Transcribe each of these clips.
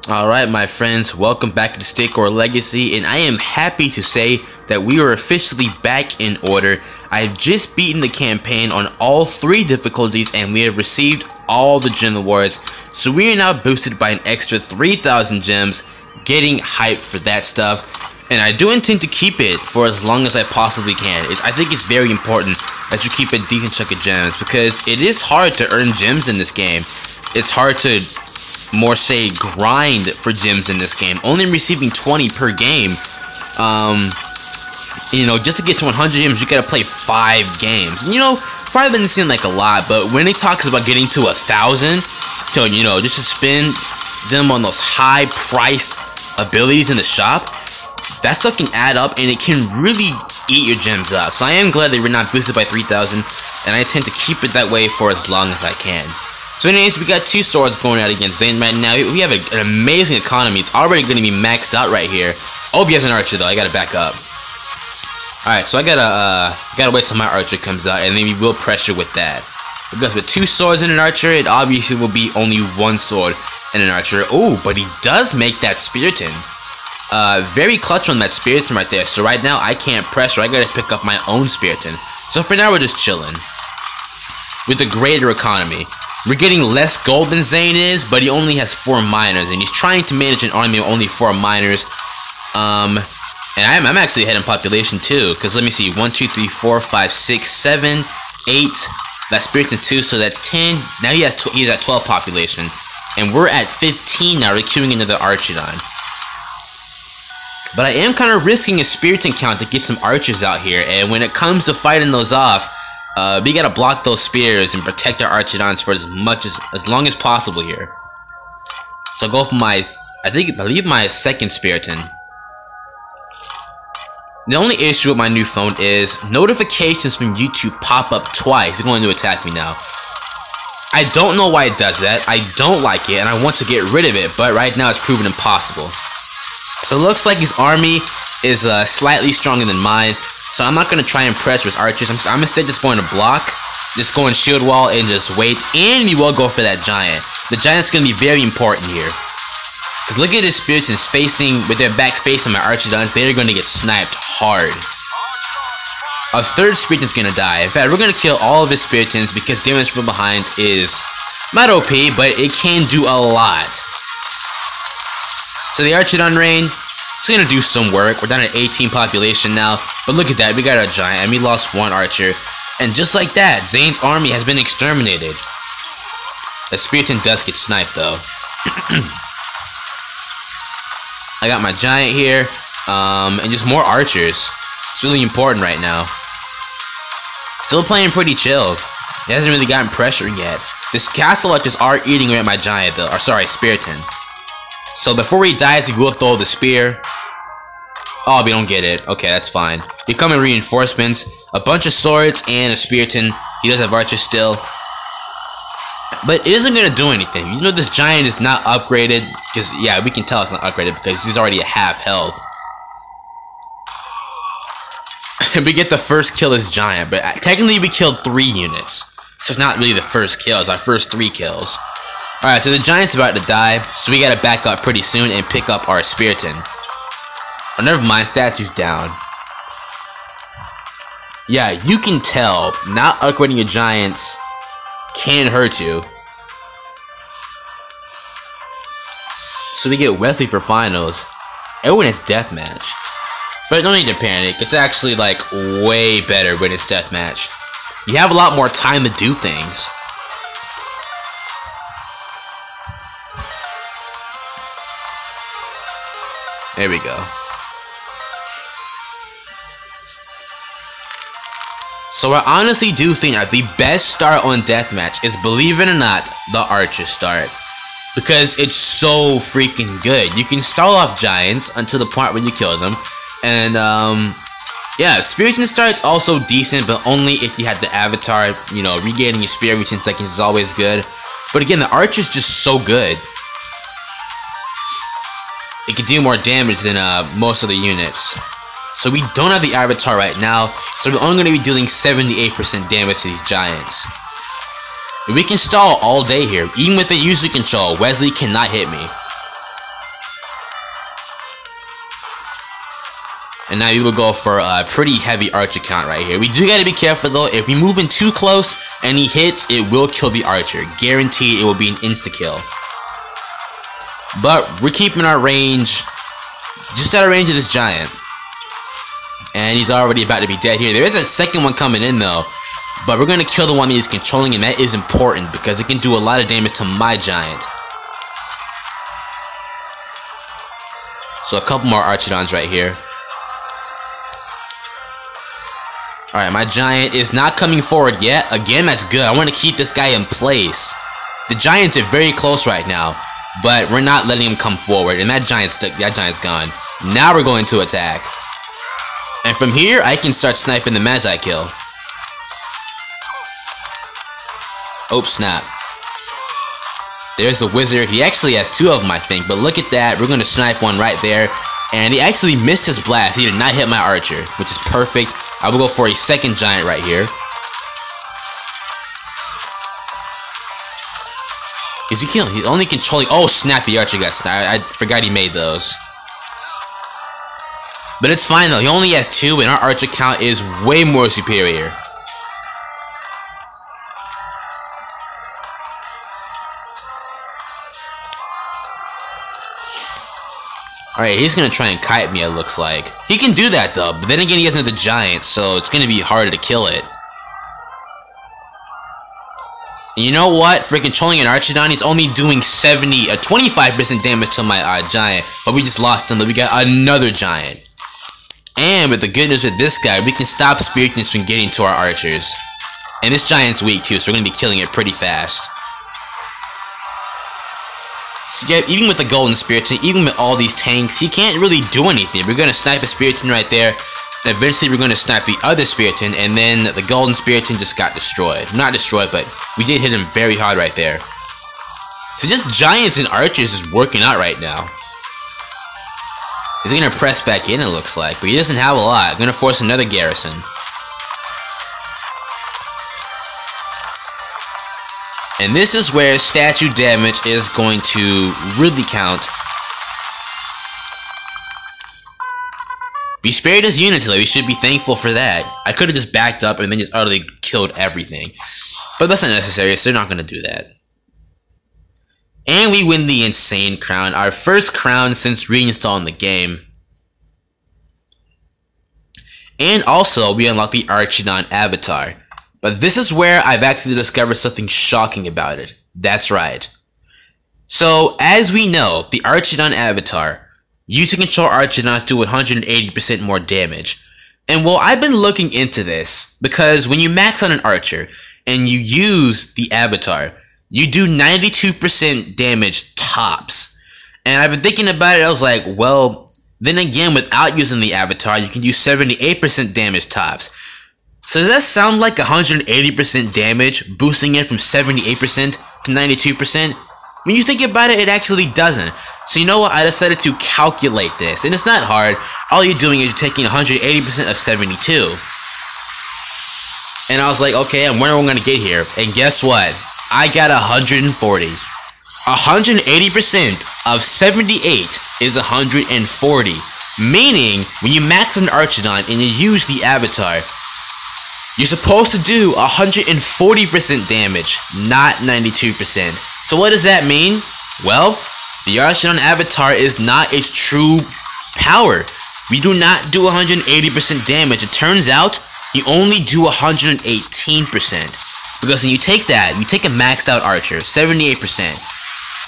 Alright my friends, welcome back to Stakor Legacy, and I am happy to say that we are officially back in order. I have just beaten the campaign on all 3 difficulties and we have received all the gem awards, so we are now boosted by an extra 3,000 gems, getting hyped for that stuff, and I do intend to keep it for as long as I possibly can. I think it's very important that you keep a decent chunk of gems, because it is hard to earn gems in this game. It's hard to grind for gems in this game. Only receiving 20 per game. Just to get to 100 gems, you gotta play 5 games. And 5 doesn't seem like a lot, but when it talks about getting to 1,000, just to spend them on those high-priced abilities in the shop, that stuff can add up and it can really eat your gems up. So I am glad that we're not boosted by 3,000, and I intend to keep it that way for as long as I can. So anyways, we got 2 swords going out against Zane right now. We have an amazing economy. It's already going to be maxed out right here. Oh, he has an archer though. I gotta back up. Alright, so I gotta wait till my archer comes out, and then we will pressure with that. Because with 2 swords and an archer, it obviously will be only 1 sword and an archer. Oh, but he does make that Spiriton. Very clutch on that Spiriton right there. So right now, I can't pressure. I gotta pick up my own Spiriton. So for now, we're just chilling. With a greater economy. We're getting less gold than Zane is, but he only has 4 miners, and he's trying to manage an army of only 4 miners. And I'm actually ahead in population too, because let me see, 1, 2, 3, 4, 5, 6, 7, 8. That's Spiriton 2, so that's 10. Now he's at 12 population, and we're at 15 now. We're queuing another Archon. But I am kind of risking a Spiriton count to get some archers out here, and when it comes to fighting those off, we gotta block those spears and protect our Archidons for as long as possible here. So I'll go for I believe my second Spiriton. The only issue with my new phone is notifications from YouTube pop up twice. It's going to attack me now. I don't know why it does that. I don't like it and I want to get rid of it, but right now it's proven impossible. So it looks like his army is slightly stronger than mine. So I'm not going to try and press with archers. I'm instead just going to block, just go in shield wall and just wait. And we will go for that giant. The giant's going to be very important here. Because look at his Spiritons facing, with their backs facing my Archidons, they're going to get sniped hard. Our 3rd Spiriton's going to die. In fact, we're going to kill all of his Spiritons because damage from behind is not OP, but it can do a lot. So the Archidon rain, it's going to do some work. We're down at 18 population now. But look at that, we got our giant, and we lost 1 archer. And just like that, Zane's army has been exterminated. The Spiriton does get sniped, though. I got my giant here, and just more archers. It's really important right now. Still playing pretty chill. He hasn't really gotten pressure yet. This castle archers are eating away at my giant, though. Or sorry, Spiriton. So before he dies, he will throw the spear. Oh, we don't get it. Okay, that's fine. We come in reinforcements, a bunch of swords, and a Spiriton. He does have archers still. But it isn't going to do anything. This giant is not upgraded. Because, yeah, we can tell it's not upgraded because he's already at half health. And we get the first kill as giant. But technically, we killed 3 units. So it's not really the first kill. It's our first 3 kills. Alright, so the giant's about to die. So we got to back up pretty soon and pick up our Spiriton. Oh, never mind, statue's down. Yeah, you can tell not upgrading your giants can hurt you. So we get Wesley for finals. Everyone has Deathmatch. But don't need to panic, it's actually like way better when it's Deathmatch. You have a lot more time to do things. There we go. So I honestly do think that the best start on Deathmatch is, believe it or not, the Archer start. Because it's so freaking good. You can start off giants until the point when you kill them. And, yeah, Spiriton start's also decent, but only if you have the avatar. Regaining your spear every 10 seconds is always good. But again, the Archer's just so good. It can do more damage than most of the units. So we don't have the avatar right now, so we're only going to be dealing 78% damage to these giants. We can stall all day here. Even with the user control, Wesley cannot hit me. And now we will go for a pretty heavy archer count right here. We do gotta be careful though. If we move in too close and he hits, it will kill the archer. Guaranteed it will be an insta-kill. But we're keeping our range just out of range of this giant. And he's already about to be dead here. There is a second one coming in though. But we're gonna kill the one that he's controlling, and that is important because it can do a lot of damage to my giant. So a couple more Archidons right here. Alright, my giant is not coming forward yet. Again, that's good. I want to keep this guy in place. The giants are very close right now, but we're not letting him come forward. And that giant's gone. Now we're going to attack. And from here, I can start sniping the Magi kill. Oh, snap. There's the wizard. He actually has two of them, I think. But look at that. We're going to snipe one right there. And he actually missed his blast. He did not hit my archer, which is perfect. I will go for a second giant right here. Is he killing? He's only controlling... Oh, snap. The archer got sniped. I forgot he made those. But it's fine, though. He only has two, and our archer count is way more superior. Alright, he's gonna try and kite me, it looks like. He can do that, though, but then again, he has another giant, so it's gonna be harder to kill it. And you know what? For controlling an Archidon, he's only doing 25% damage to my giant, but we just lost him, but we got another giant. And with the good news with this guy, we can stop Spiritans from getting to our archers. And this giant's weak, too, so we're gonna be killing it pretty fast. So yeah, even with the golden Spiriton, even with all these tanks, he can't really do anything. We're going to snipe a Spiriton right there, and eventually we're going to snipe the other Spiriton, and then the golden Spiriton just got destroyed. Not destroyed, but we did hit him very hard right there. So just giants and archers is working out right now. He's going to press back in, it looks like, but he doesn't have a lot. I'm going to force another garrison. And this is where statue damage is going to really count. We spared his units today. We should be thankful for that. I could have just backed up and then just utterly killed everything. But that's not necessary, so they're not going to do that. And we win the insane crown. Our first crown since reinstalling the game. And also, we unlock the Archidon avatar. But this is where I've actually discovered something shocking about it. That's right. So, as we know, the Archidon avatar, used to control Archidons do 180% more damage. And well, I've been looking into this, because when you max on an archer, and you use the avatar, you do 92% damage tops. And I've been thinking about it, I was like, well, then again, without using the avatar, you can do 78% damage tops. So does that sound like 180% damage, boosting it from 78% to 92%? When you think about it, it actually doesn't. So you know what, I decided to calculate this, and it's not hard. All you're doing is you're taking 180% of 72. And I was like, okay, I'm wondering what I'm gonna get here. And guess what? I got 140. 180% of 78 is 140. Meaning, when you max an Archidon and you use the avatar, you're supposed to do 140% damage, not 92%. So what does that mean? Well, the Archon avatar is not its true power. We do not do 180% damage. It turns out you only do 118%. Because when you take that, you take a maxed out archer, 78%.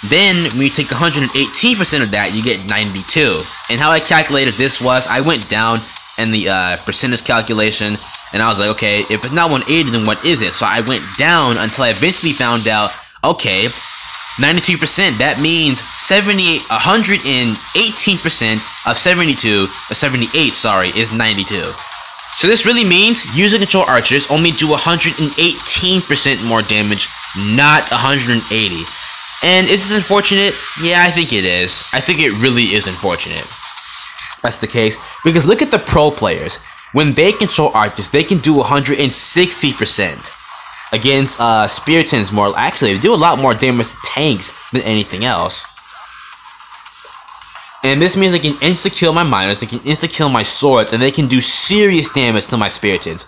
Then, when you take 118% of that, you get 92. And how I calculated this was, I went down in the percentage calculation, and I was like, okay, if it's not 180, then what is it? So I went down until I eventually found out, okay, 92%, that means 118% of 78, sorry, is 92. So this really means user control archers only do 118% more damage, not 180. And is this unfortunate? Yeah, I think it is. I think it really is unfortunate. That's the case, because look at the pro players. When they control archers, they can do 160% against Spiritons more. Actually, they do a lot more damage to tanks than anything else. And this means they can insta-kill my miners, they can insta-kill my swords, and they can do serious damage to my spiritons.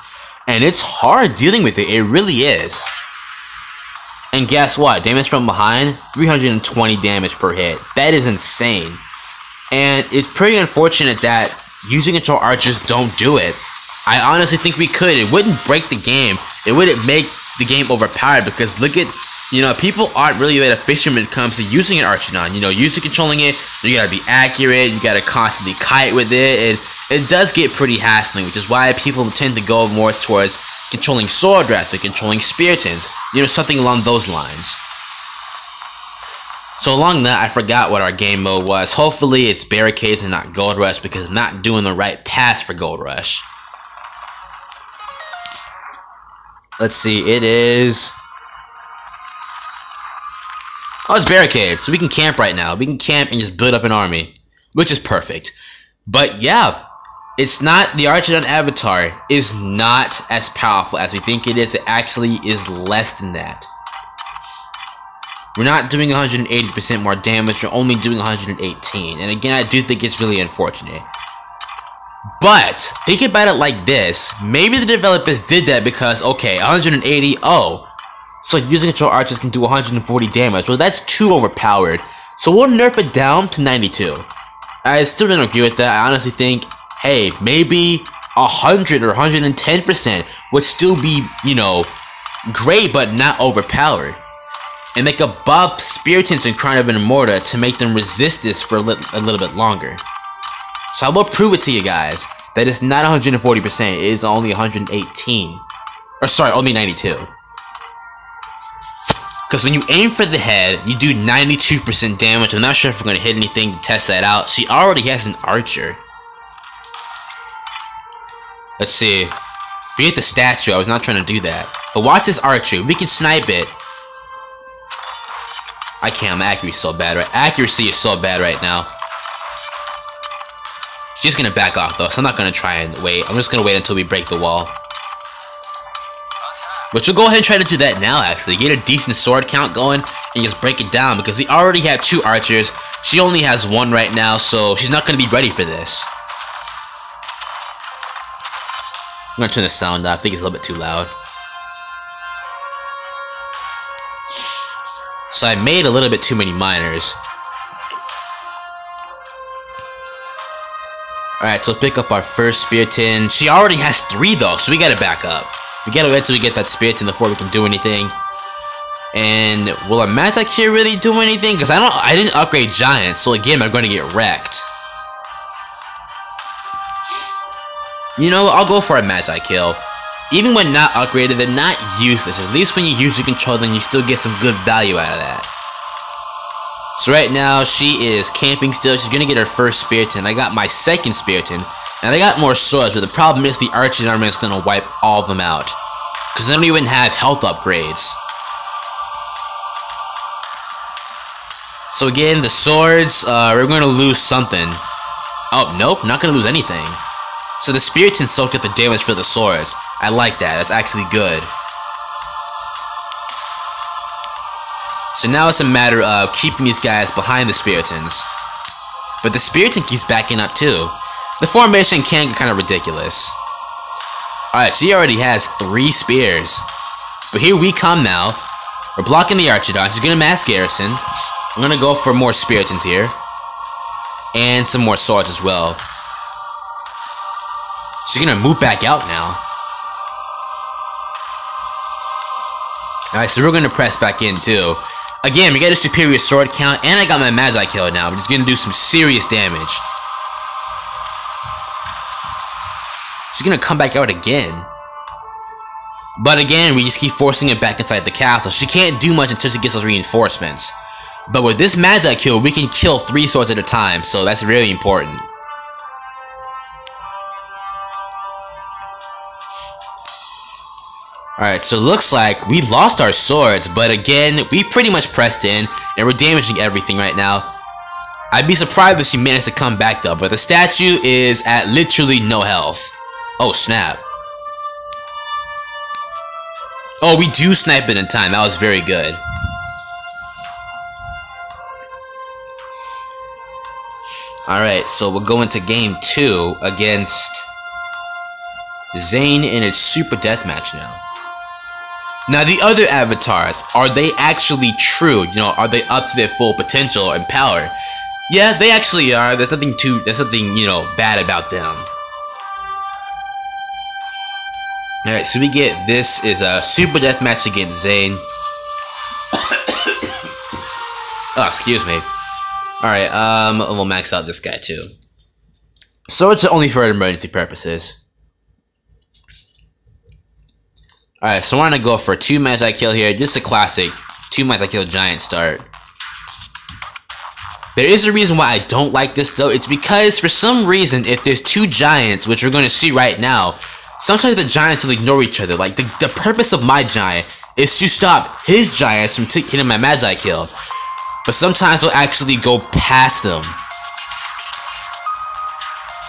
And it's hard dealing with it, it really is. And guess what? Damage from behind, 320 damage per hit. That is insane. And it's pretty unfortunate that using control archers don't do it. I honestly think we could. It wouldn't break the game. It wouldn't make the game overpowered, because look at, you know, people aren't really that efficient when it comes to using an Archon. You know, user controlling it, you gotta be accurate, you gotta constantly kite with it, and it does get pretty hassling, which is why people tend to go more towards controlling sword rather than controlling spiritons. You know, something along those lines. So along that, I forgot what our game mode was. Hopefully it's barricades and not gold rush, because I'm not doing the right pass for gold rush. Let's see, it is... Oh, it's barricades, so we can camp right now. We can camp and just build up an army, which is perfect. But yeah, it's not, the Archon avatar is not as powerful as we think it is. It actually is less than that. We're not doing 180% more damage, we're only doing 118. And again, I do think it's really unfortunate. But, think about it like this. Maybe the developers did that because, okay, 180, oh, so using control archers can do 140 damage. Well, that's too overpowered. So we'll nerf it down to 92. I still don't agree with that. I honestly think, hey, maybe 100 or 110% would still be, you know, great, but not overpowered. And make a buff Spiritants and Crown of an Immortal to make them resist this for a little bit longer. So I will prove it to you guys that it's not 140%, it is only 118. Or sorry, only 92. Because when you aim for the head, you do 92% damage. I'm not sure if we're going to hit anything to test that out. She already has an archer. Let's see. We hit the statue, I was not trying to do that. But watch this archer, we can snipe it. I can't, my accuracy is so bad, right? Accuracy is so bad right now. She's gonna back off though, so I'm not gonna try and wait. I'm just gonna wait until we break the wall. But you'll go ahead and try to do that now, actually. Get a decent sword count going and just break it down, because we already have 2 archers. She only has 1 right now, so she's not gonna be ready for this. I'm gonna turn the sound off. I think it's a little bit too loud. So I made a little bit too many miners. Alright, so pick up our first Spiriton. She already has 3 though, so we gotta back up. We gotta wait until we get that Spiriton before we can do anything. And will a Magic here really do anything? Because I didn't upgrade Giants, so again I'm gonna get wrecked. You know, I'll go for a Magi kill. Even when not upgraded, they're not useless. At least when you use your control, then you still get some good value out of that. So right now, she is camping still. She's gonna get her first Spiriton. I got my second Spiriton, and I got more swords, but the problem is the Archon army is gonna wipe all of them out. Because they don't even have health upgrades. So again, the swords, we're gonna lose something. Oh, nope, not gonna lose anything. So the Spiriton soaked up the damage for the swords. I like that, that's actually good. So now it's a matter of keeping these guys behind the Spiritons. But the Spiriton keeps backing up too. The formation can get kind of ridiculous. Alright, she already has 3 spears. But here we come now. We're blocking the Archidon. She's gonna mass garrison. I'm gonna go for more Spiritons here. And some more swords as well. She's gonna move back out now. Alright, so we're gonna press back in too. Again, we got a superior sword count, and I got my Magi kill now, which is gonna do some serious damage. She's gonna come back out again. But again, we just keep forcing it back inside the castle. She can't do much until she gets those reinforcements. But with this Magi kill, we can kill 3 swords at a time, so that's really important. Alright, so it looks like we lost our swords, but again, we pretty much pressed in, and we're damaging everything right now. I'd be surprised if she managed to come back though, but the statue is at literally no health. Oh, snap. Oh, we do snipe it in time, that was very good. Alright, so we'll go into game 2 against Zane in its Super Deathmatch now. Now, the other avatars, are they actually true? You know, are they up to their full potential and power? Yeah, they actually are. There's nothing, you know, bad about them. Alright, so we get, this is a Super Deathmatch against Zane. Oh, excuse me. Alright, we'll max out this guy too. So it's only for emergency purposes. Alright, so we're gonna go for 2 Magi Kill here. Just a classic 2 Magi Kill Giant start. There is a reason why I don't like this though. It's because for some reason, if there's 2 Giants, which we're gonna see right now, sometimes the Giants will ignore each other. Like, the purpose of my Giant is to stop his Giants from hitting my Magi Kill. But sometimes they'll actually go past them.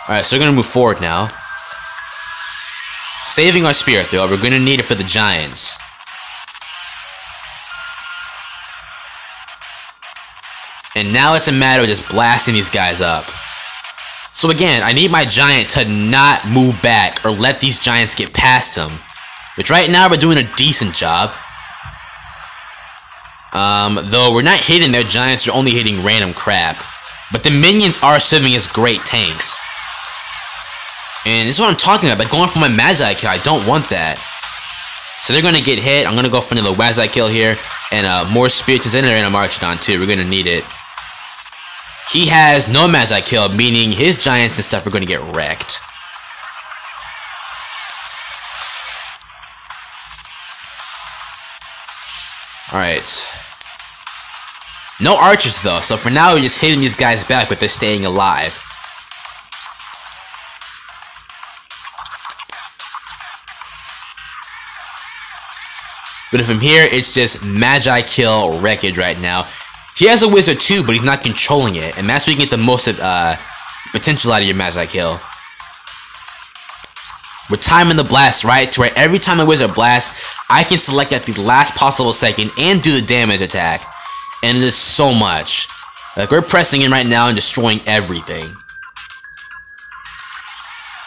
Alright, so we're gonna move forward now. Saving our Spirit Throw, we're gonna need it for the Giants. And now it's a matter of just blasting these guys up. So again, I need my Giant to not move back or let these Giants get past him. Which right now we're doing a decent job. Though we're not hitting their Giants, they're only hitting random crap. But the minions are serving as great tanks. And this is what I'm talking about, like going for my Magi Kill. I don't want that. So they're gonna get hit. I'm gonna go for another Magi Kill here. And more Spirits in there and a Archon too. We're gonna need it. He has no Magi Kill, meaning his Giants and stuff are gonna get wrecked. Alright. No archers though, so for now we're just hitting these guys back, but they're staying alive. But from here, it's just Magi Kill wreckage right now. He has a wizard too, but he's not controlling it, and that's where you get the most potential out of your Magi Kill. We're timing the blast right to where every time a wizard blasts, I can select at the last possible second and do the damage attack. And it is so much. Like, we're pressing in right now and destroying everything.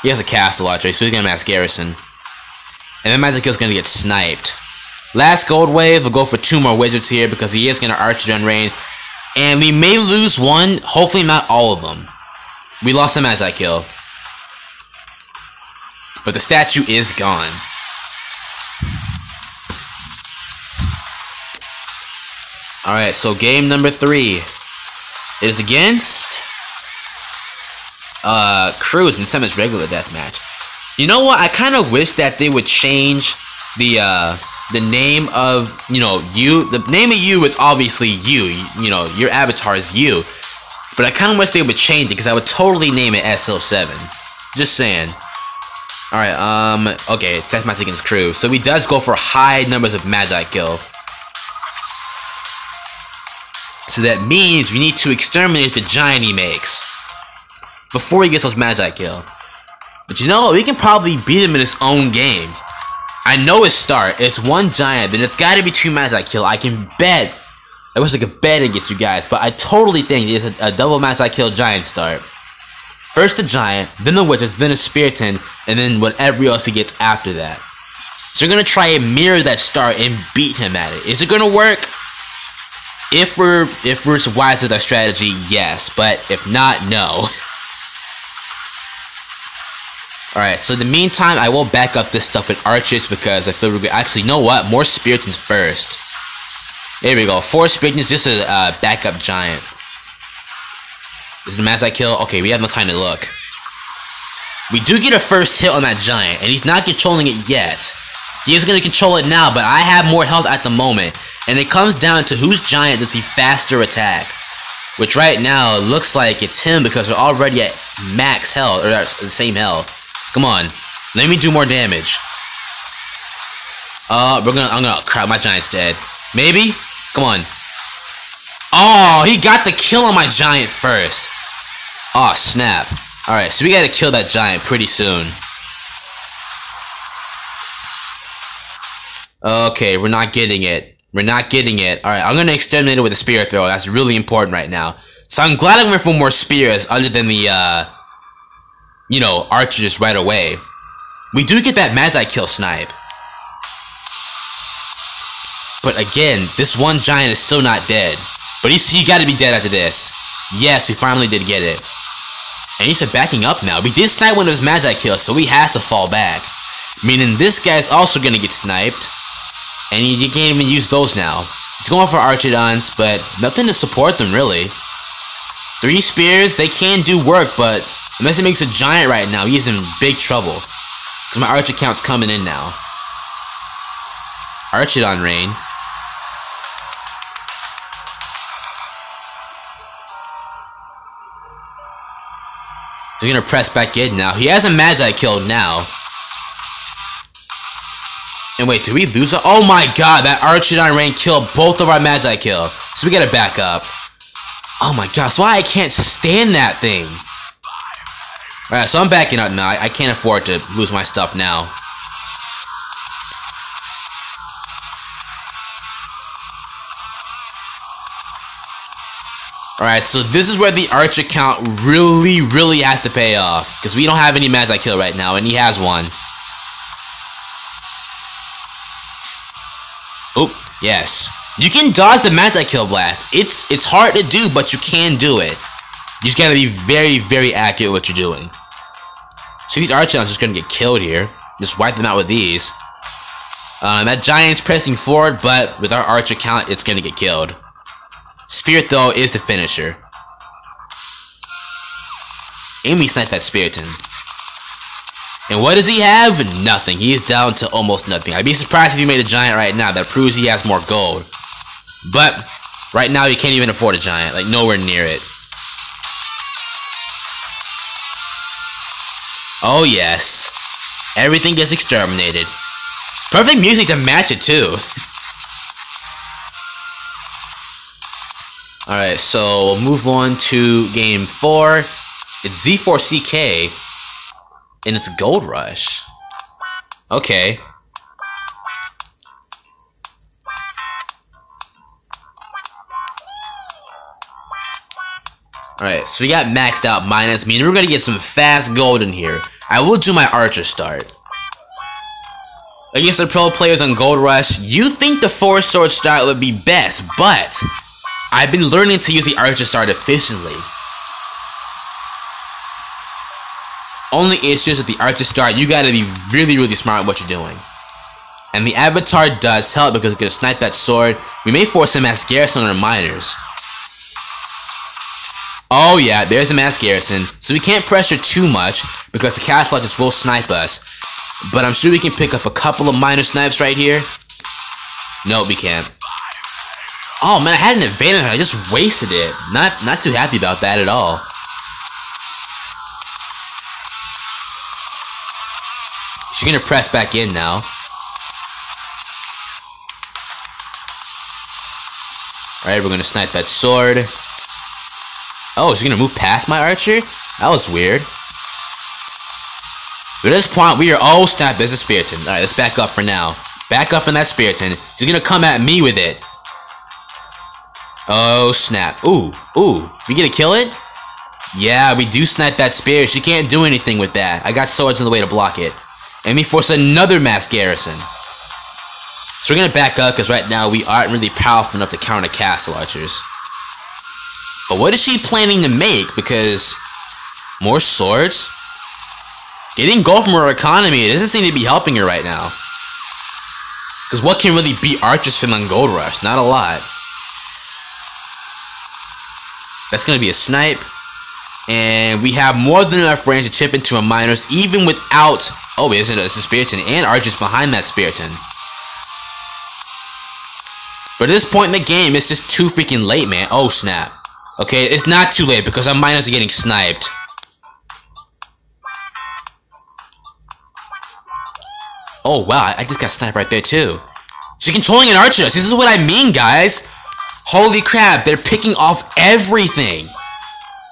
He has a castle archer, so he's gonna mass garrison. And then Magi Kill's gonna get sniped. Last gold wave, we'll go for 2 more wizards here because he is gonna archer on rain. And we may lose one, hopefully not all of them. We lost a Magi Kill. But the statue is gone. Alright, so game number 3 is against Cruz in Summon's regular deathmatch. You know what? I kind of wish that they would change the name of, you know, you. The name of you, it's obviously you. You know, your avatar is you. But I kind of wish they would change it because I would totally name it SO7. Just saying. Alright, okay, deathmatch against Cruz. So he does go for high numbers of Magi Kill. So that means we need to exterminate the giant he makes before he gets those Magi Kill. But you know, we can probably beat him in his own game. I know his start. It's 1 giant, then it's gotta be 2 Magi Kill. I can bet. I wish I could bet against you guys, but I totally think it's a double Magi Kill giant start. First the giant, then the wizards, then a Spiriton, and then whatever else he gets after that. So we're gonna try and mirror that start and beat him at it. Is it gonna work? If we're wise with our strategy, yes. But if not, no. Alright, so in the meantime, I will back up this stuff with archers because I feel we're good. Actually, you know what? More Spiritons first. There we go. 4 Spiritons, just a backup giant. Is it a Magi Kill? Okay, we have no time to look. We do get a first hit on that giant, and he's not controlling it yet. He is going to control it now, but I have more health at the moment. And it comes down to whose giant does he faster attack. Which right now, it looks like it's him because they're already at max health, or the same health. Come on, let me do more damage. I'm gonna, crap, my giant's dead. Maybe? Come on. Oh, he got the kill on my giant first. Oh, snap. Alright, so we gotta kill that giant pretty soon. Okay, we're not getting it. We're not getting it. Alright, I'm gonna exterminate it with a Spirit Throw. That's really important right now. So I'm glad I went for more spears other than the, you know, archers right away. We do get that Magi kill snipe. But again, this one giant is still not dead. But he gotta be dead after this. Yes, we finally did get it. And he's backing up now. We did snipe one of his Magi kills, so he has to fall back. Meaning this guy's also gonna get sniped. And you can't even use those now. He's going for Archidons, but nothing to support them really. 3 spears, they can do work, but unless he makes a giant right now, he's in big trouble. Because my Archer count's coming in now. Archidon rain. He's gonna press back in now. He has a Magi killed now. And wait, did we lose it? Oh my god, that Archidon rain killed both of our Magi kill. So we gotta back up. Oh my god, so I can't stand that thing. Alright, so I'm backing up now. I can't afford to lose my stuff now. Alright, so this is where the Archer count really has to pay off. Because we don't have any Magi kill right now, and he has one. Oh, yes. You can dodge the Magi kill blast. It's hard to do, but you can do it. You just gotta be very accurate with what you're doing. So these Archons are just gonna get killed here. Just wipe them out with these. That giant's pressing forward, but with our Archer count, it's gonna get killed. Spirit, though, is the finisher. And we snipe that Spiriton. And what does he have? Nothing. He is down to almost nothing. I'd be surprised if he made a giant right now. That proves he has more gold. But right now, he can't even afford a giant. Like, nowhere near it. Oh, yes. Everything gets exterminated. Perfect music to match it, too. Alright, so we'll move on to game 4. It's Z4CK. And it's Gold Rush. Okay. Alright, so we got maxed out minus, meaning we're gonna get some fast gold in here. I will do my Archer start. Against the pro players on Gold Rush, you think the 4-sword start would be best, but I've been learning to use the Archer start efficiently. Only issues with the Archer start, you gotta be really smart at what you're doing. And the Avatar does help because it's gonna snipe that sword. We may force a mass garrison on our miners. Oh yeah, there's a mass garrison. So we can't pressure too much because the castle just will snipe us. But I'm sure we can pick up a couple of miner snipes right here. No, we can't. Oh man, I had an advantage and I just wasted it. Not too happy about that at all. She's gonna press back in now. Alright, we're gonna snipe that sword. Oh, she's gonna move past my Archer? That was weird. But at this point, we are... Oh, snap, there's a Spiriton. Alright, let's back up for now. Back up from that Spiriton. She's gonna come at me with it. Oh, snap. Ooh. We gonna kill it? Yeah, we do snipe that spear. She can't do anything with that. I got swords in the way to block it. And we force another mass garrison. So we're gonna back up because right now we aren't really powerful enough to counter castle archers. But what is she planning to make? Because more swords? Getting gold from her economy, it doesn't seem to be helping her right now. Because what can really beat archers from on Gold Rush? Not a lot. That's gonna be a snipe. And we have more than enough range to chip into a miners even without... Oh, wait, it's a Spiriton and archers behind that Spiriton. But at this point in the game, it's just too freaking late, man. Oh, snap. Okay, it's not too late because our miners are getting sniped. Oh, wow, I just got sniped right there, too. She's controlling an archer. This is what I mean, guys. Holy crap, they're picking off everything.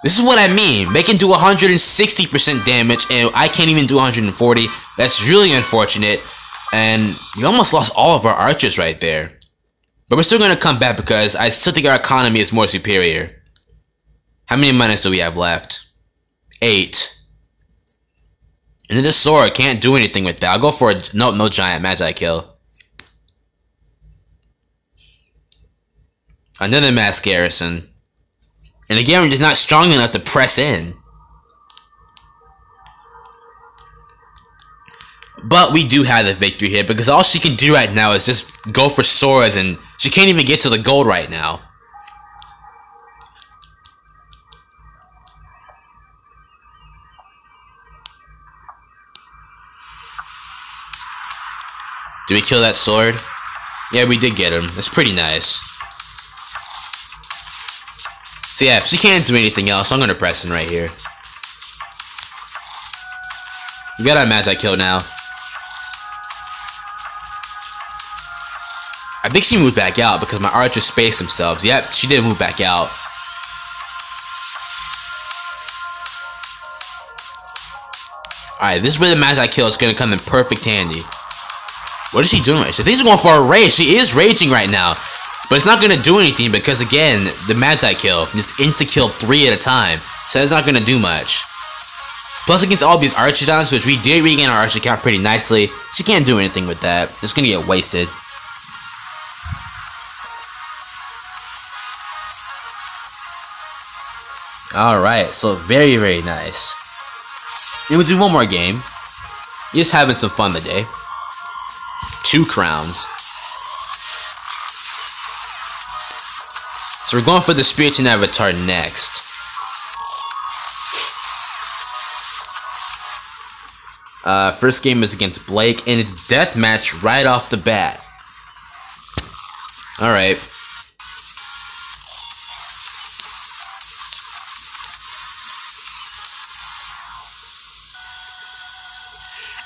This is what I mean. They can do 160% damage, and I can't even do 140. That's really unfortunate. And we almost lost all of our archers right there. But we're still going to come back because I still think our economy is more superior. How many minutes do we have left? 8. And then this sword can't do anything with that. I'll go for a no giant Magi kill. Another mass garrison. And again, we're just not strong enough to press in. But we do have the victory here because all she can do right now is just go for swords, and she can't even get to the gold right now. Did we kill that sword? Yeah, we did get him. That's pretty nice. So yeah, she can't do anything else, so I'm gonna press in right here. We got our Magi kill now. I think she moved back out because my archers spaced themselves. Yep, she did move back out. Alright, this is where the Magi kill is gonna come in perfect handy. What is she doing? So she's going for a rage. She is raging right now. But it's not going to do anything because, again, the Magi kill. Just insta-kill 3 at a time. So that's not going to do much. Plus, against all these Archons, which we did regain our Archer count pretty nicely, she can't do anything with that. It's going to get wasted. Alright, so very, very nice. And we'll do one more game. Just having some fun today. 2 crowns. So we're going for the Spirited Avatar next. First game is against Blake, and it's Deathmatch right off the bat. Alright.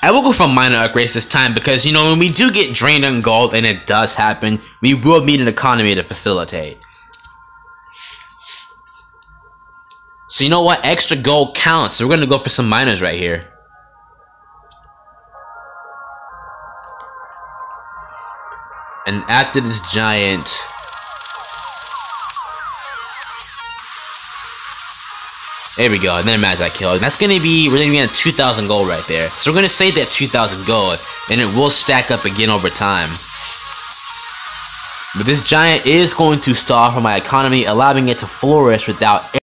I will go for minor upgrades this time because, you know, when we do get drained on gold, and it does happen, we will need an economy to facilitate. So you know what? Extra gold counts. So we're going to go for some miners right here. And after this giant... There we go, and then Magi kill. And that's going to be, we're going to be at 2,000 gold right there. So we're going to save that 2,000 gold, and it will stack up again over time. But this giant is going to stall for my economy, allowing it to flourish without